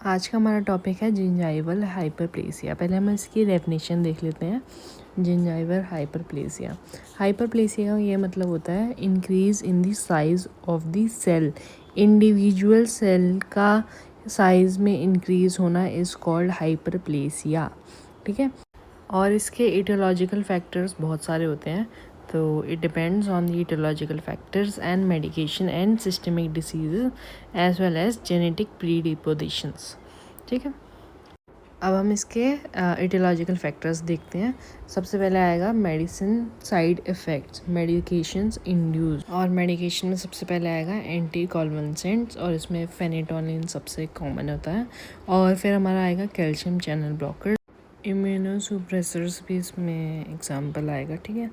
आज का हमारा टॉपिक है जिंजाइवल हाइपरप्लेसिया। पहले हम इसकी डेफिनेशन देख लेते हैं। जिंजाइवल हाइपरप्लेसिया, हाइपरप्लेसिया का ये मतलब होता है increase in the size of the cell. Individual cell का साइज में इंक्रीज होना इज़ कॉल्ड हाइपरप्लेसिया। ठीक है, और इसके इटियोलॉजिकल फैक्टर्स बहुत सारे होते हैं, तो it depends on the aetiological factors and medication and systemic diseases as well as genetic predispositions. ठीक है, अब हम इसके इटियोलॉजिकल फैक्टर्स देखते हैं। सबसे पहले आएगा medicine side effects, medications induce. और मेडिकेशन में सबसे पहले आएगा एंटी कॉन्वलसेंट्स, और इसमें फेनिटोनिन सबसे कॉमन होता है। और फिर हमारा आएगा कैल्शियम चैनल ब्लॉकर, इम्यूनोसुप्रेसर्स भी इसमें एग्जाम्पल आएगा। ठीक है,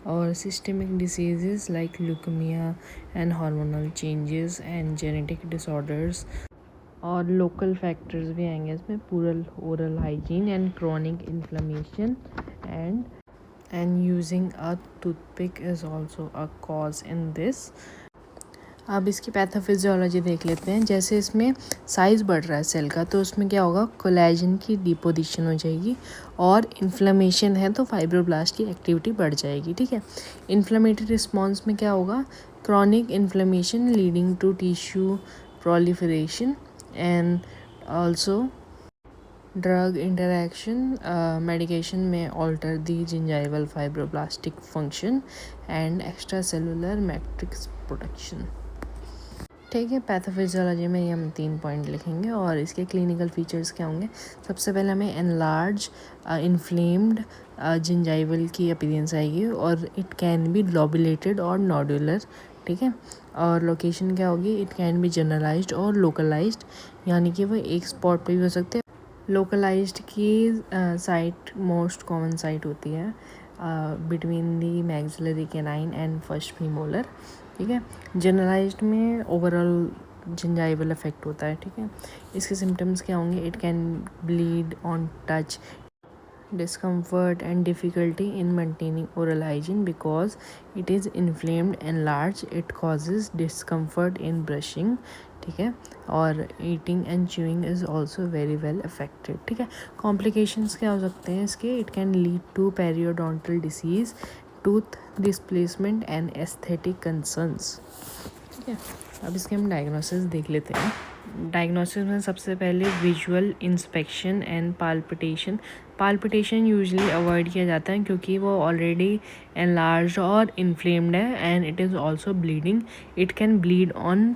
और systemic diseases like leukaemia and hormonal changes and genetic disorders. और लोकल फैक्टर्स भी आएंगे इसमें, पूरल oral hygiene and chronic inflammation and using a toothpick is also a cause in this. अब इसकी पैथोफिजियोलॉजी देख लेते हैं। जैसे इसमें साइज़ बढ़ रहा है सेल का, तो उसमें क्या होगा, कोलेजन की डिपोजिशन हो जाएगी, और इन्फ्लेमेशन है तो फाइब्रोब्लास्ट की एक्टिविटी बढ़ जाएगी। ठीक है, इन्फ्लेमेटरी रिस्पॉन्स में क्या होगा, chronic inflammation leading to tissue proliferation and also drug interaction. Medication में alter the gingival fibroblastic function and extracellular matrix protection. ठीक है, पैथोफिजियोलॉजी में ये हम 3 पॉइंट लिखेंगे, और इसके क्लिनिकल फीचर्स क्या होंगे। सबसे पहले हमें एनलार्ज इन्फ्लेम्ड जिंजाइवल की अपीयरेंस आएगी, और इट कैन बी लॉबुलेटेड और नोडुलर। ठीक है, और लोकेशन क्या होगी, इट कैन बी जनरलाइज्ड और लोकलाइज्ड, यानी कि वो एक स्पॉट पे भी हो सकते हैं। लोकलाइज्ड की साइट मोस्ट कॉमन साइट होती है between the maxillary canine and first premolar. ठीक है, जनरलाइज्ड में ओवरऑल जिंजाइवल इफेक्ट होता है। ठीक है, इसके सिम्टम्स क्या होंगे, it can bleed on touch, discomfort and difficulty in maintaining oral hygiene because it is inflamed and large. It causes discomfort in brushing. ठीक है, और eating and chewing is also very well affected. ठीक है, complications क्या हो सकते हैं इसके, it can lead to periodontal disease, tooth displacement and aesthetic concerns. ठीक है, अब इसके हम डायग्नोसिस देख लेते हैं। डायग्नोसिस में सबसे पहले visual inspection and palpitation usually avoid किया जाता है, क्योंकि वो ऑलरेडी एनलार्ज और इन्फ्लेम्ड है, and it is also bleeding. It can bleed on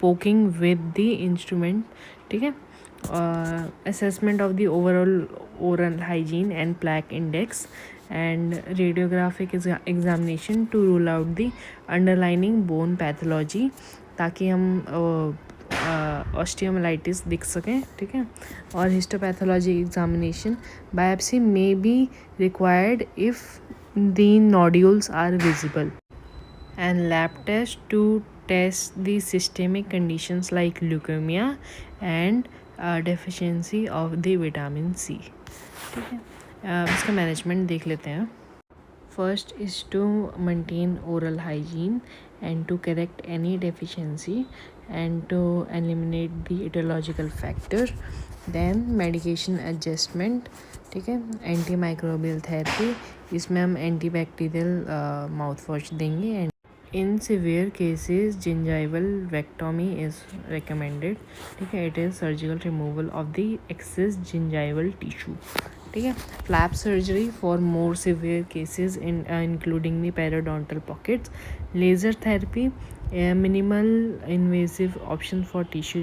poking with the instrument. ठीक है, assessment of the overall oral hygiene and plaque index and radiographic examination to rule out the underlying bone pathology, ताकि हम osteomyelitis दिख सकें। ठीक है, और histopathology examination, biopsy may be required if the nodules are visible, and lab test to test the systemic conditions like leukaemia and deficiency of the vitamin C. ठीक है, इसका मैनेजमेंट देख लेते हैं। First is to maintain oral hygiene and to correct any deficiency and to eliminate the aetiological factor. Then medication adjustment. ठीक है, anti microbial therapy, इसमें हम एंटीबैक्टीरियल माउथ वॉश देंगे, and in severe cases gingivectomy is recommended. ठीक है, it is surgical removal of the excess gingival tissue. ठीक है, flap surgery for more severe cases including the periodontal pockets, laser therapy, minimal invasive option for tissue